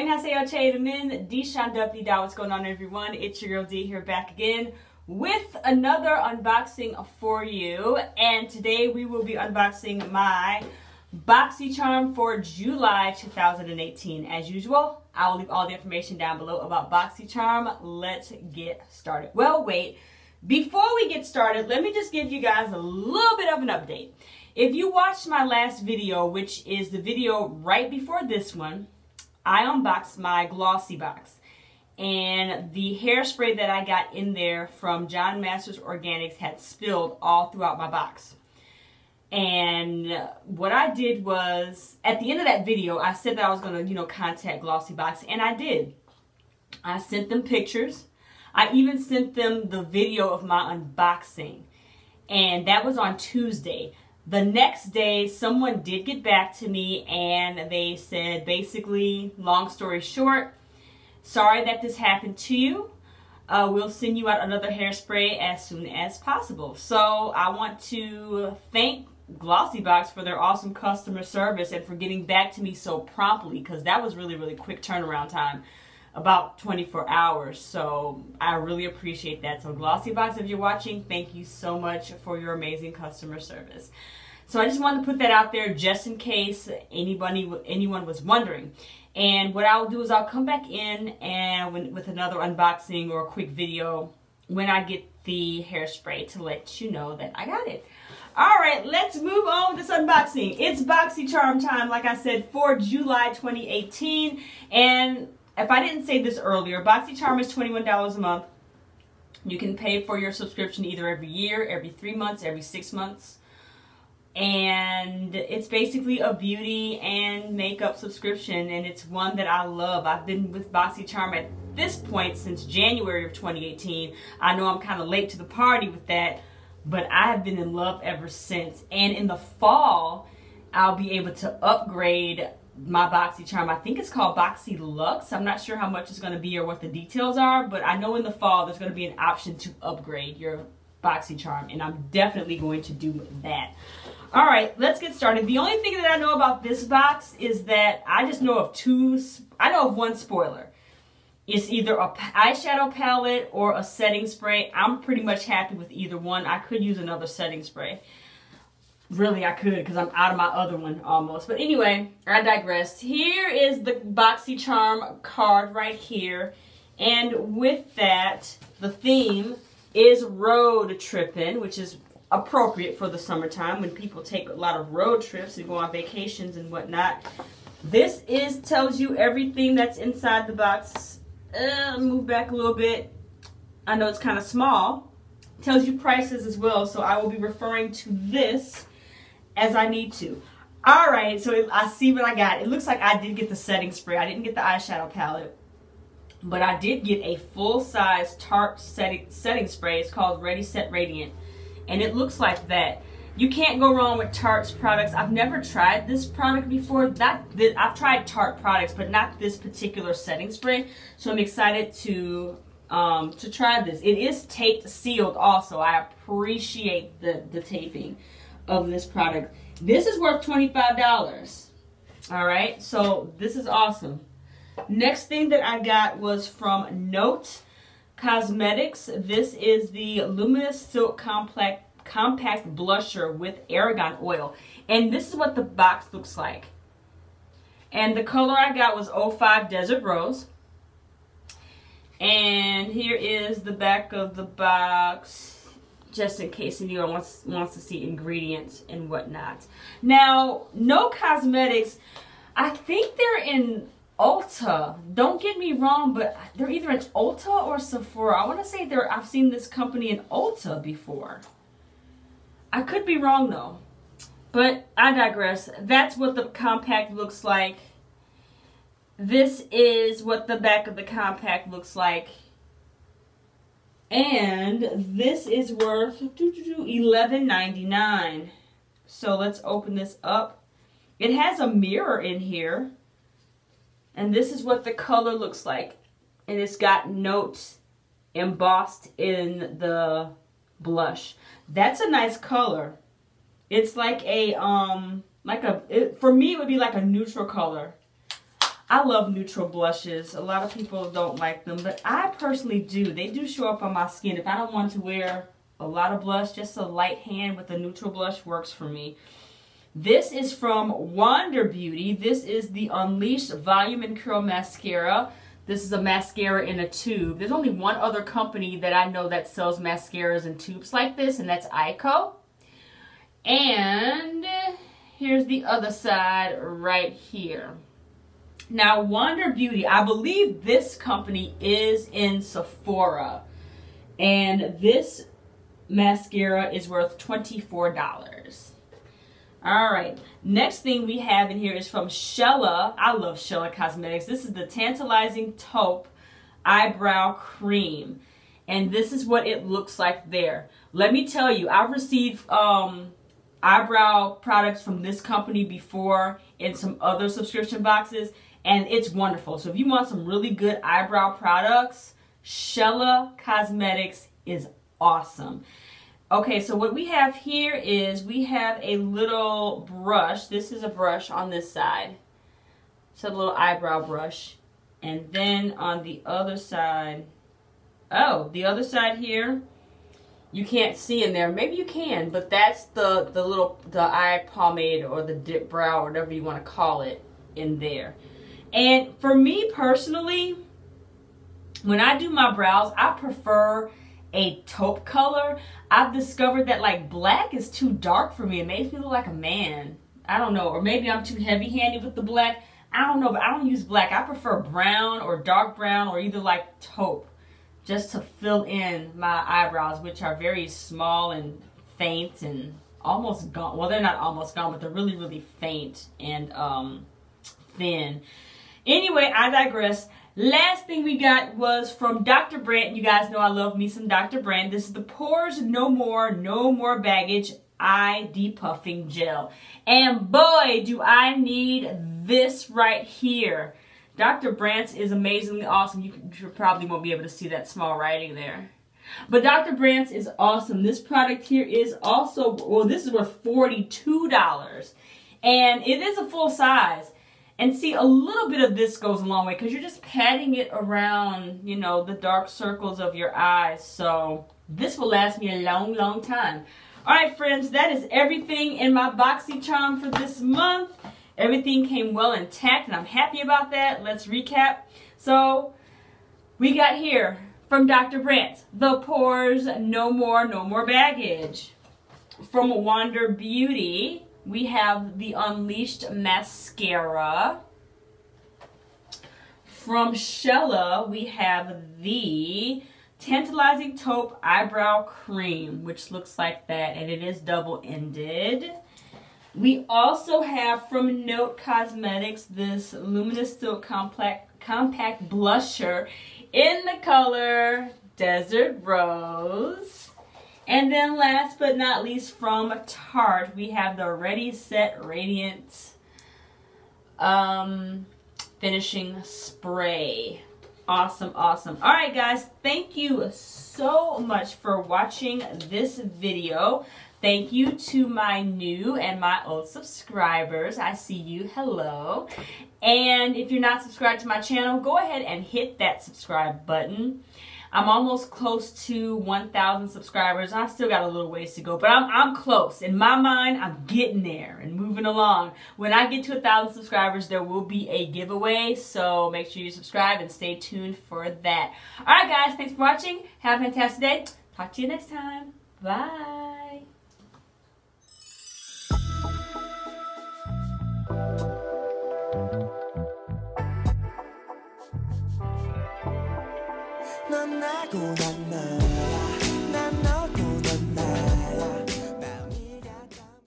Annyeonghaseyo, Chaedamin, Dishandupdi Da. What's going on, everyone? It's your girl D here, back again with another unboxing for you. And today we will be unboxing my BoxyCharm for July 2018. As usual, I will leave all the information down below about BoxyCharm. Let's get started. Well, wait. Before we get started, let me just give you guys a little bit of an update. If you watched my last video, which is the video right before this one, I unboxed my glossy box. And the hairspray that I got in there from John Masters Organics had spilled all throughout my box. And what I did was, at the end of that video, I said that I was going to, contact Glossy Box, and I did. I sent them pictures. I even sent them the video of my unboxing. And that was on Tuesday. The next day, someone did get back to me, and they said, basically, long story short, sorry that this happened to you. We'll send you out another hairspray as soon as possible. So I want to thank Glossy Box for their awesome customer service and for getting back to me so promptly, because that was really, really quick turnaround time, about 24 hours. So I really appreciate that. So Glossy Box, if you're watching, thank you so much for your amazing customer service. So I just wanted to put that out there just in case anyone was wondering. And what I'll do is I'll come back in and with another unboxing or a quick video when I get the hairspray to let you know that I got it. All right, let's move on with this unboxing. It's BoxyCharm time, like I said, for July 2018. And if I didn't say this earlier, BoxyCharm is $21 a month. You can pay for your subscription either every year, every 3 months, every 6 months. And it's basically a beauty and makeup subscription, and it's one that I love. I've been with BoxyCharm at this point since January of 2018. I know I'm kind of late to the party with that, but I have been in love ever since. And in the fall, I'll be able to upgrade my BoxyCharm. I think it's called Boxy Luxe. I'm not sure how much it's going to be or what the details are, but I know in the fall there's going to be an option to upgrade your BoxyCharm, and I'm definitely going to do that. All right, let's get started. The only thing that I know about this box is that I just know of one spoiler. It's either an eyeshadow palette or a setting spray. I'm pretty much happy with either one. I could use another setting spray. Really, I could, because I'm out of my other one almost. But anyway, I digress. Here is the BoxyCharm card right here. And with that, the theme is road tripping, which is appropriate for the summertime when people take a lot of road trips and go on vacations and whatnot. This tells you everything that's inside the box. Move back a little bit. I know it's kind of small. Tells you prices as well, so I will be referring to this as I need to. All right, so I see what I got. It looks like I did get the setting spray. I didn't get the eyeshadow palette, but I did get a full-size Tarte setting spray. It's called Ready Set Radiant, and it looks like that. You can't go wrong with Tarte's products. I've never tried this product before. I've tried Tarte products, but not this particular setting spray. So I'm excited to try this. It is taped sealed also. I appreciate the taping of this product. This is worth $25. All right, so this is awesome. Next thing that I got was from Note Cosmetics. This is the Luminous Silk Compact Blusher with Argan Oil. And this is what the box looks like. And the color I got was 05 Desert Rose. And here is the back of the box, just in case anyone wants to see ingredients and whatnot. Now, No Cosmetics, I think they're in Ulta. Don't get me wrong, but they're either in Ulta or Sephora. I want to say I've seen this company in Ulta before. I could be wrong though, but I digress. That's what the compact looks like. This is what the back of the compact looks like. And this is worth $11.99. So let's open this up. It has a mirror in here. And this is what the color looks like. And it's got notes embossed in the blush. That's a nice color. It's like a, for me it would be like a neutral color. I love neutral blushes. A lot of people don't like them, but I personally do. They do show up on my skin. If I don't want to wear a lot of blush, just a light hand with a neutral blush works for me. This is from Wander Beauty. This is the Unleashed Volume and Curl Mascara. This is a mascara in a tube. There's only one other company that I know that sells mascaras in tubes like this, and that's Ico. And here's the other side right here. Now, Wander Beauty, I believe this company is in Sephora. And this mascara is worth $24. Alright, next thing we have in here is from Shella. I love Shella Cosmetics. This is the Tantalizing Taupe Eyebrow Cream. And this is what it looks like there. Let me tell you, I've received eyebrow products from this company before in some other subscription boxes. And it's wonderful. So if you want some really good eyebrow products, Shella Cosmetics is awesome. Okay, so what we have here is we have a little brush. This is a brush on this side. It's a little eyebrow brush. And then on the other side, oh, the other side here, you can't see in there. Maybe you can, but that's the eye pomade or the dip brow, or whatever you want to call it, in there. And for me personally, when I do my brows, I prefer a taupe color. I've discovered that like black is too dark for me. It makes me look like a man. I don't know. Or maybe I'm too heavy-handed with the black. I don't know, but I don't use black. I prefer brown or dark brown or either like taupe, just to fill in my eyebrows, which are very small and faint and almost gone. Well, they're not almost gone, but they're really, really faint and thin. Anyway, I digress. Last thing we got was from Dr. Brandt. You guys know I love me some Dr. Brandt. This is the Pores No More Baggage Eye Depuffing Gel. And boy, do I need this right here. Dr. Brandt's is amazingly awesome. You probably won't be able to see that small writing there. But Dr. Brandt's is awesome. This product here is also, well, this is worth $42. And it is a full size. And see, a little bit of this goes a long way because you're just patting it around, you know, the dark circles of your eyes. So this will last me a long, long time. All right, friends, that is everything in my BoxyCharm for this month. Everything came well intact, and I'm happy about that. Let's recap. So we got here from Dr. Brandt, the Pores No More Baggage. From Wander Beauty, we have the Unleashed Mascara. From Shella, we have the Tantalizing Taupe Eyebrow Cream, which looks like that, and it is double-ended. We also have from Note Cosmetics this Luminous Silk Compact Blusher in the color Desert Rose. And then last but not least from Tarte, we have the Ready Set Radiant Finishing Spray. Awesome, awesome. All right, guys, thank you so much for watching this video. Thank you to my new and my old subscribers. I see you. Hello. And if you're not subscribed to my channel, go ahead and hit that subscribe button. I'm almost close to 1,000 subscribers. I still got a little ways to go, but I'm close. In my mind, I'm getting there and moving along. When I get to 1,000 subscribers, there will be a giveaway, so make sure you subscribe and stay tuned for that. All right, guys, thanks for watching. Have a fantastic day. Talk to you next time. Bye. 넌 나고 난 나